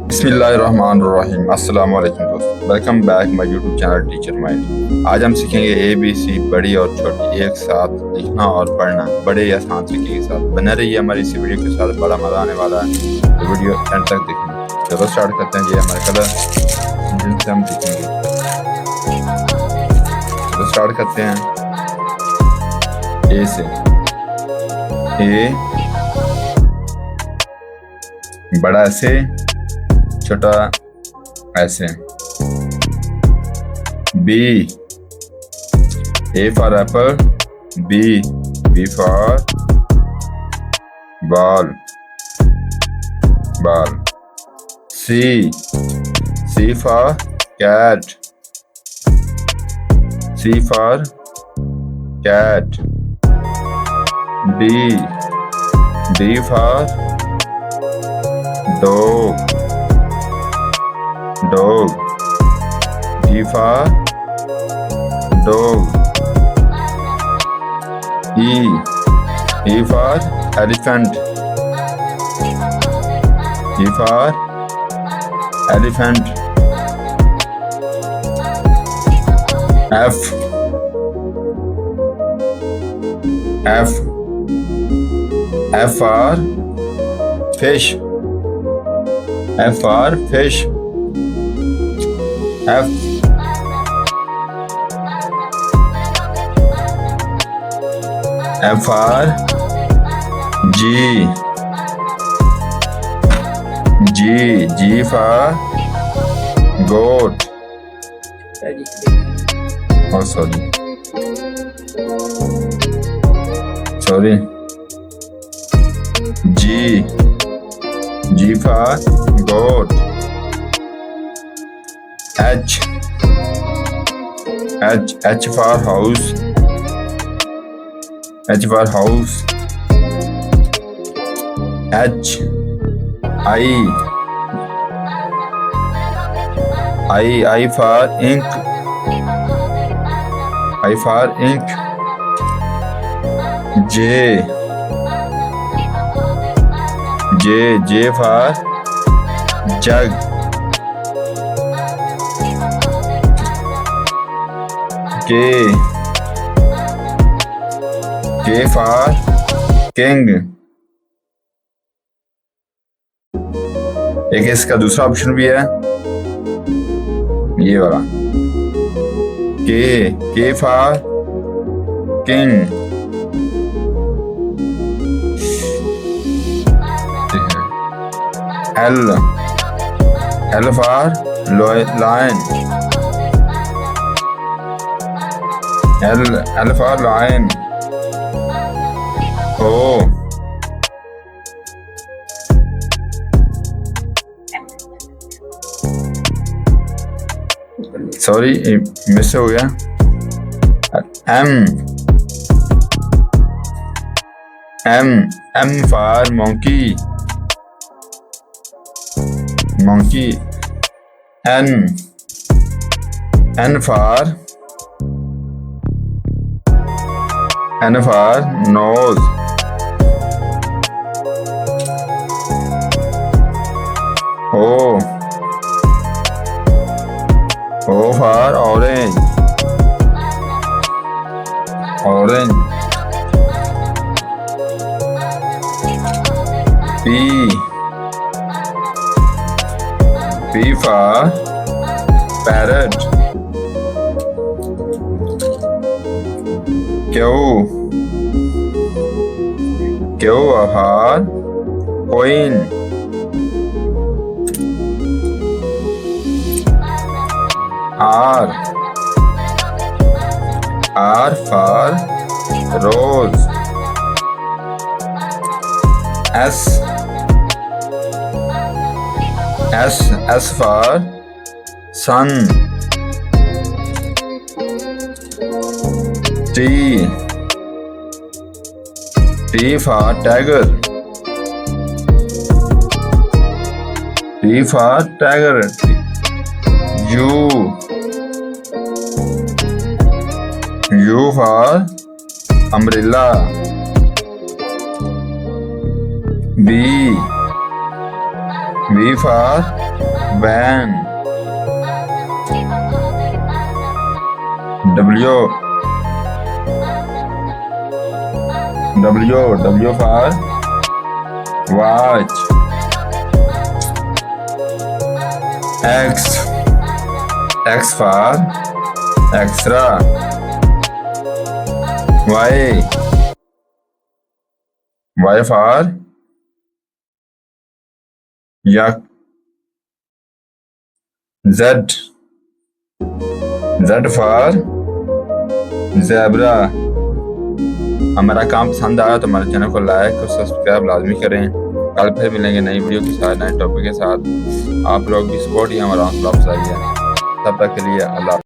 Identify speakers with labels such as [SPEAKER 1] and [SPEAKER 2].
[SPEAKER 1] बिस्मिल्लाहिर्रहमानिर्रहीम। अस्सलाम वालेकुम दोस्तों, welcome back my YouTube channel teacher mind. आज हम सीखेंगे ABC बड़ी और छोटी एक साथ लिखना और पढ़ना बड़े आसान तरीके के साथ। बने रहिए हमारी इस वीडियो के साथ, बड़ा मजा आने वाला है, तो वीडियो एंड तक देखना। चलो स्टार्ट करते हैं। ये हमारे कलर जिनसे हम सीखेंगे, चलो स्टार्ट करते हैं। ए से, ए बड़ा ऐसे, छोटा ऐसे। B, A for apple, B for ball, ball. C for cat, C for cat. D for dog, dog. E for dog. E for elephant, E for elephant. F for fish, F for fish. F for G for goat. Oh, sorry. G for goat. H for house, H for house. I for ink, I for ink. J for jug. K for king. एक इसका दूसरा option भी है, ये वाला। K for king. L for lion, L for lion. O sorry miss हो गया। M for monkey, monkey. N for nose. O for orange, orange. P for parrot. Q for coin. R for rose. S for sun. T for tiger, T for tiger. U for umbrella. B V for van. W for watch. X for extra. Y for yak. Z for zebra. हमारा काम पसंद आया तो हमारे channel को like और subscribe लाजमी करें। कल फिर मिलेंगे नई वीडियो के साथ, नए टॉपिक के साथ। आप लोग भी सपोर्ट ही हमारा हौसला अफजाई है। तब तक के लिए अल्लाह।